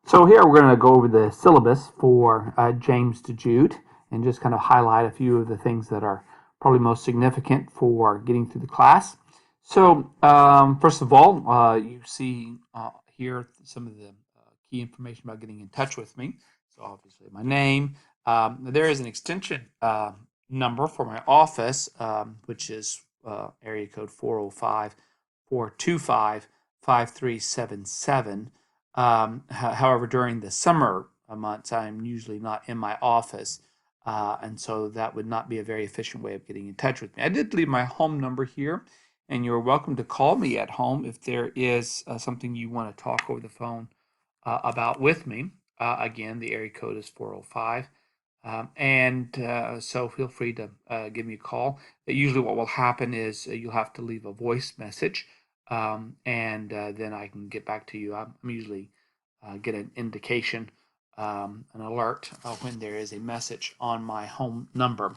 So here we're going to go over the syllabus for James to Jude and just kind of highlight a few of the things that are probably most significant for getting through the class. So first of all, you see here some of the key information about getting in touch with me. So obviously my name. There is an extension number for my office, which is area code 405 425 5377. However, during the summer months, I'm usually not in my office, and so that would not be a very efficient way of getting in touch with me. I did leave my home number here, and you're welcome to call me at home if there is something you want to talk over the phone about with me. Again, the area code is 405. And so feel free to give me a call. Usually, what will happen is you'll have to leave a voice message, and then I can get back to you. I'm usually get an indication, an alert when there is a message on my home number.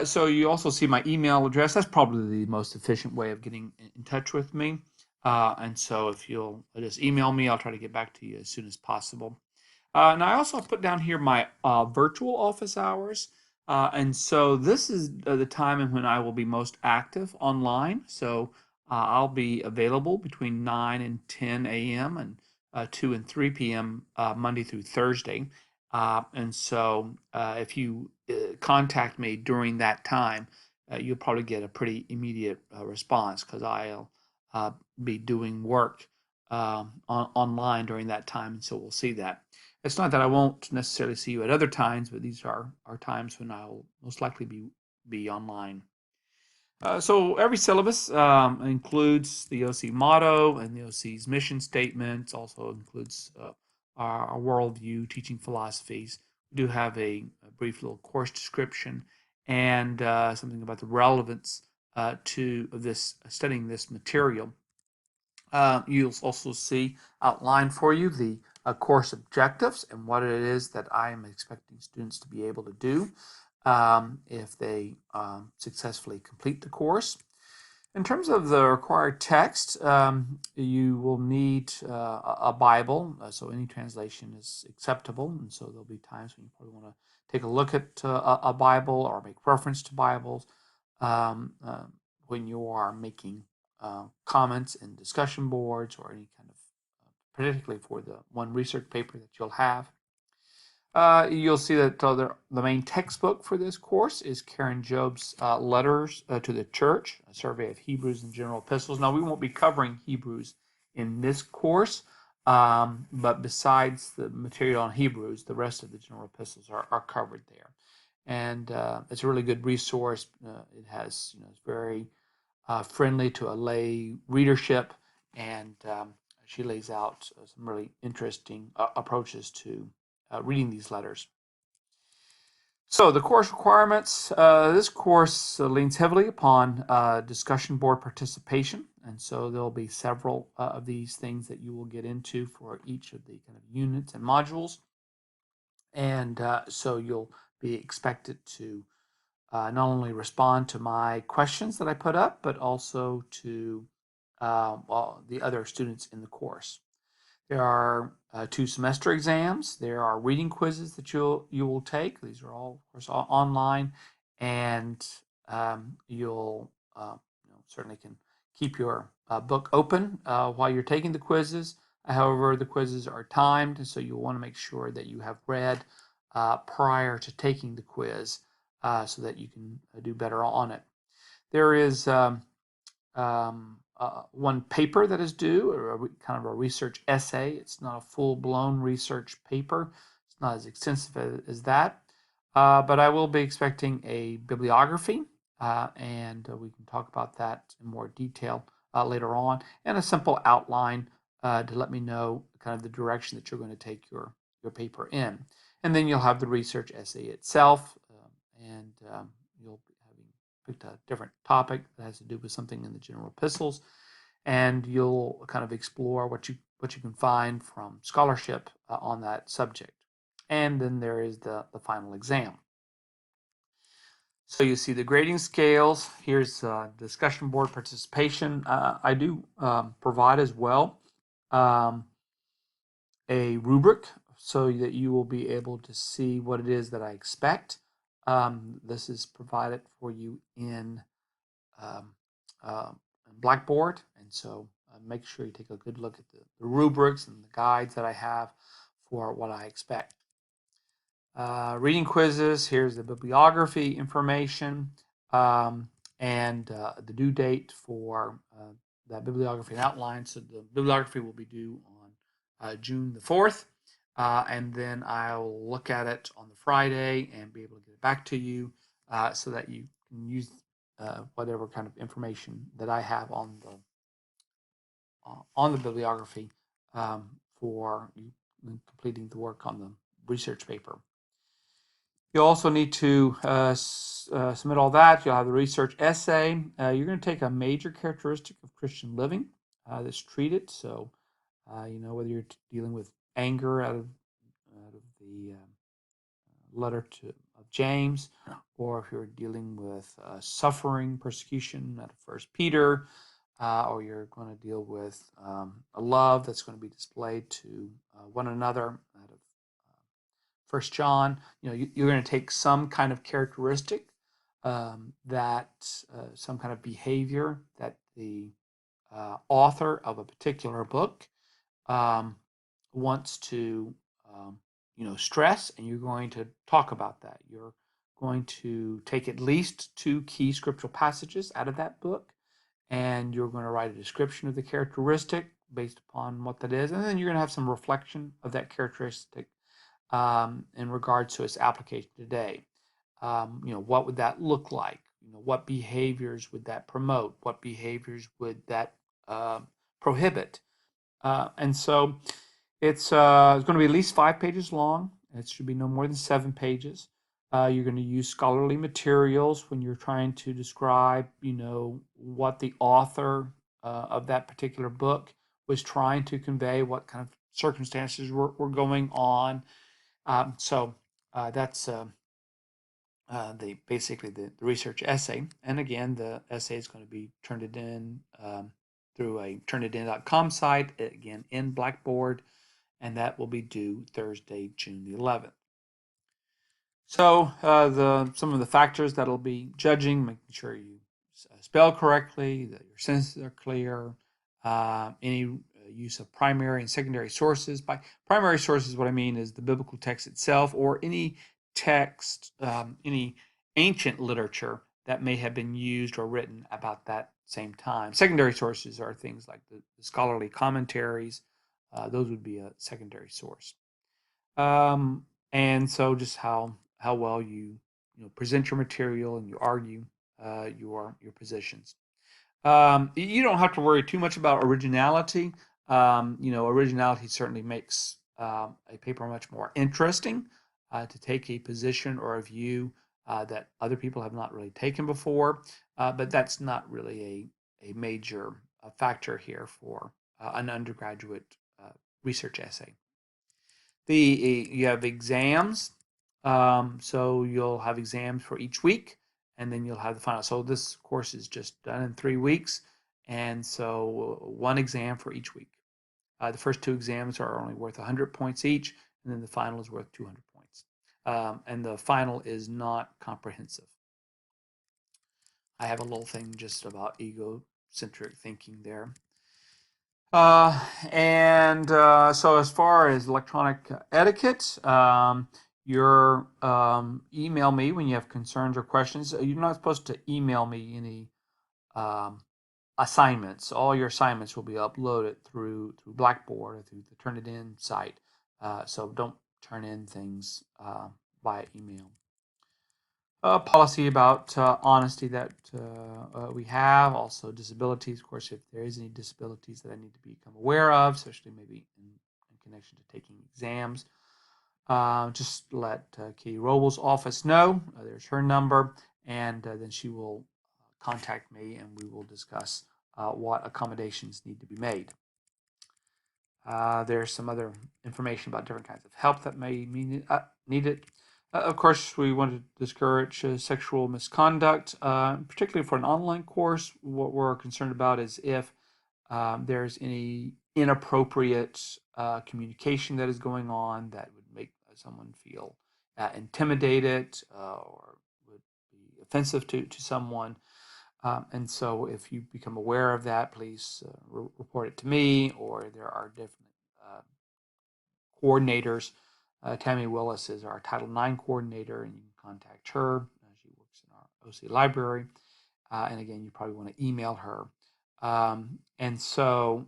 So you also see my email address. That's probably the most efficient way of getting in touch with me. And so if you'll just email me, I'll try to get back to you as soon as possible. And I also put down here my virtual office hours. And so this is the time in when I will be most active online. So I'll be available between 9 and 10 a.m. and 2 and 3 p.m. Monday through Thursday. And so if you contact me during that time, you'll probably get a pretty immediate response because I'll be doing work online during that time. And so we'll see that. It's not that I won't necessarily see you at other times, but these are times when I'll most likely be online. So every syllabus includes the OC motto and the OC's mission statements. Also includes our worldview, teaching philosophies. We do have a brief little course description and something about the relevance to this studying this material. You'll also see outlined for you the course objectives and what it is that I am expecting students to be able to do if they successfully complete the course. In terms of the required text, you will need a Bible, so any translation is acceptable, and so there'll be times when you probably want to take a look at a Bible or make reference to Bibles um, when you are making comments in discussion boards or any kind of, particularly for the one research paper that you'll have. You'll see that the main textbook for this course is Karen Job's Letters to the Church, a survey of Hebrews and general epistles. Now, we won't be covering Hebrews in this course, but besides the material on Hebrews, the rest of the general epistles are covered there. And it's a really good resource. It has, it's very friendly to a lay readership, and she lays out some really interesting approaches to reading these letters. So the course requirements, this course leans heavily upon discussion board participation, and so there'll be several of these things that you will get into for each of the kind of units and modules, and so you'll be expected to not only respond to my questions that I put up, but also to the other students in the course. There are 2 semester exams. There are reading quizzes that you will take. These are all, of course, online, and you'll certainly can keep your book open while you're taking the quizzes. However, the quizzes are timed, so you'll want to make sure that you have read prior to taking the quiz so that you can do better on it. There is one paper that is due, or kind of a research essay. It's not a full-blown research paper. It's not as extensive as that, but I will be expecting a bibliography, and we can talk about that in more detail later on, and a simple outline to let me know kind of the direction that you're going to take your paper in. And then you'll have the research essay itself, and you'll be having picked a different topic that has to do with something in the general epistles, and you'll kind of explore what you can find from scholarship on that subject. And then there is the final exam. So you see the grading scales. Here's discussion board participation. I do provide as well a rubric so that you will be able to see what it is that I expect. This is provided for you in um, uh, Blackboard, and so make sure you take a good look at the rubrics and the guides that I have for what I expect. Reading quizzes, here's the bibliography information and the due date for that bibliography and outline. So the bibliography will be due on June the 4th. And then I'll look at it on the Friday and be able to get it back to you so that you can use whatever kind of information that I have on the bibliography for you completing the work on the research paper. You'll also need to submit all that. You'll have the research essay. You're going to take a major characteristic of Christian living that's treated. So, whether you're dealing with anger out of the letter of James, or if you're dealing with suffering, persecution out of First Peter, or you're going to deal with a love that's going to be displayed to one another out of First John. You're going to take some kind of characteristic that some kind of behavior that the author of a particular book um, wants to stress, and you're going to talk about that. You're going to take at least 2 key scriptural passages out of that book, and you're going to write a description of the characteristic based upon what that is, and then you're going to have some reflection of that characteristic in regards to its application today. What would that look like? What behaviors would that promote? What behaviors would that prohibit? And so it's going to be at least 5 pages long. It should be no more than 7 pages. You're going to use scholarly materials when you're trying to describe, what the author of that particular book was trying to convey, what kind of circumstances were going on. So that's basically the research essay. And again, the essay is going to be turned in through a turnedin.com site, again in Blackboard, and that will be due Thursday, June the 11th. So some of the factors that'll be judging: making sure you spell correctly, that your sentences are clear, any use of primary and secondary sources. By primary sources, what I mean is the biblical text itself, or any text, any ancient literature that may have been used or written about that same time. Secondary sources are things like the scholarly commentaries. Those would be a secondary source. And so just how well you present your material and you argue your positions. You don't have to worry too much about originality. Originality certainly makes a paper much more interesting to take a position or a view that other people have not really taken before. But that's not really a major factor here for an undergraduate research essay. You have exams, so you'll have exams for each week, and then you'll have the final. So this course is just done in 3 weeks, and so 1 exam for each week. The first 2 exams are only worth 100 points each, and then the final is worth 200 points. And the final is not comprehensive. I have a little thing just about egocentric thinking there. So as far as electronic etiquette, your email me when you have concerns or questions. You're not supposed to email me any assignments. All your assignments will be uploaded through Blackboard or through the Turnitin site. So don't turn in things via email. Policy about honesty that we have. Also disabilities, of course, if there is any disabilities that I need to become aware of, especially maybe in connection to taking exams. Just let Katie Robles' office know. There's her number, and then she will contact me, and we will discuss what accommodations need to be made. There's some other information about different kinds of help that may be needed. Of course, we want to discourage sexual misconduct, particularly for an online course. What we're concerned about is if there's any inappropriate communication that is going on that would make someone feel intimidated or would be offensive to someone. And so if you become aware of that, please report it to me, or there are different coordinators. Tammy Willis is our Title IX coordinator, and you can contact her. She works in our OC library. And again, you probably want to email her. And so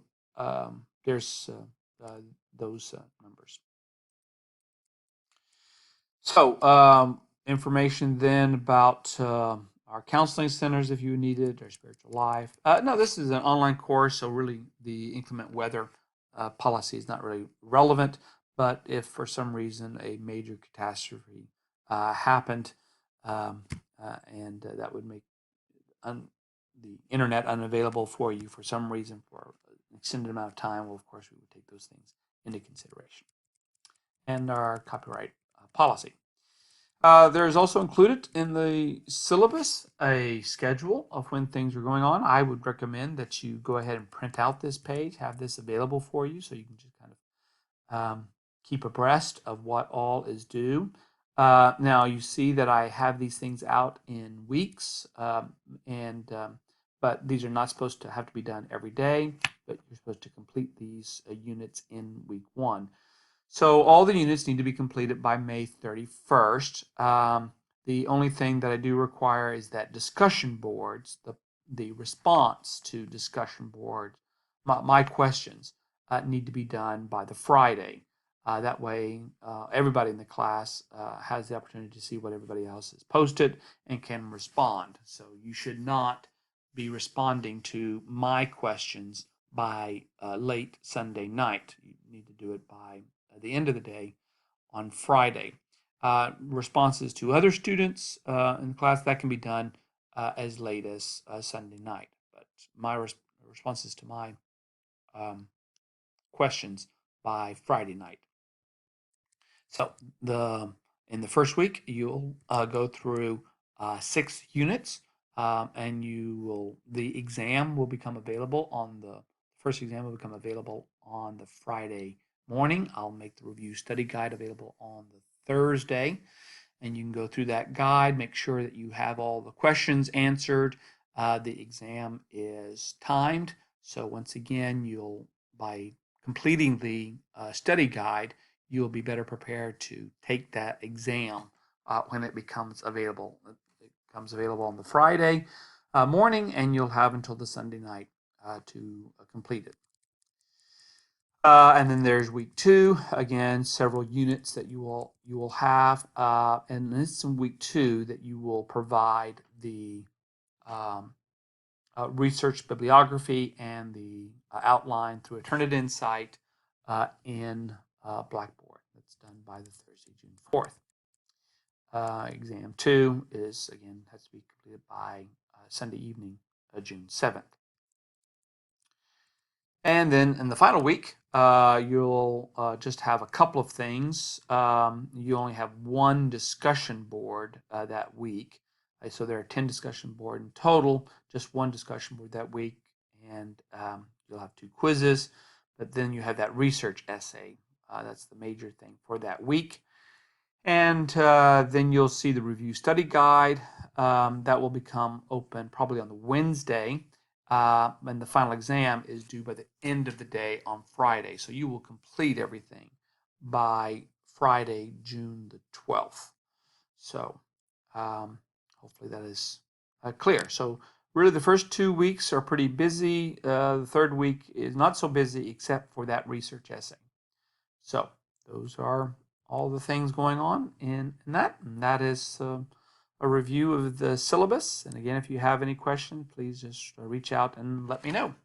there's those numbers. So information then about our counseling centers if you need it, or spiritual life. No, this is an online course, so really the inclement weather policy is not really relevant. But if for some reason a major catastrophe happened, and that would make the internet unavailable for you for some reason for an extended amount of time, well, of course, we would take those things into consideration. And our copyright policy. There's also included in the syllabus a schedule of when things are going on. I would recommend that you go ahead and print out this page, have this available for you, so you can just kind of keep abreast of what all is due. Now you see that I have these things out in weeks, but these are not supposed to have to be done every day, but you're supposed to complete these units in week 1. So all the units need to be completed by May 31st. The only thing that I do require is that discussion boards, the response to discussion boards, my questions need to be done by the Friday. That way, everybody in the class has the opportunity to see what everybody else has posted and can respond. So you should not be responding to my questions by late Sunday night. You need to do it by the end of the day on Friday. Responses to other students in the class, that can be done as late as Sunday night. But my responses to my questions by Friday night. So in the first week, you'll go through 6 units, and the exam will become available on the first exam will become available on the Friday morning. I'll make the review study guide available on the Thursday, and you can go through that guide, make sure that you have all the questions answered. The exam is timed, so once again, by completing the study guide, you'll be better prepared to take that exam when it becomes available. It becomes available on the Friday morning, and you'll have until the Sunday night to complete it. And then there's week 2. Again, several units that you will have, and it's in week 2 that you will provide the research bibliography and the outline through a Turnitin site in Blackboard. That's done by the Thursday, June 4th. Exam 2 has to be completed by Sunday evening, June 7th. And then in the final week, you'll just have a couple of things. You only have 1 discussion board that week. So there are 10 discussion board in total, just 1 discussion board that week. And you'll have 2 quizzes, but then you have that research essay. That's the major thing for that week. And then you'll see the review study guide. That will become open probably on the Wednesday. And the final exam is due by the end of the day on Friday. So you will complete everything by Friday, June the 12th. So hopefully that is clear. So really the first 2 weeks are pretty busy. The third week is not so busy except for that research essay. So those are all the things going on in that. And that is a review of the syllabus. And again, if you have any questions, please just reach out and let me know.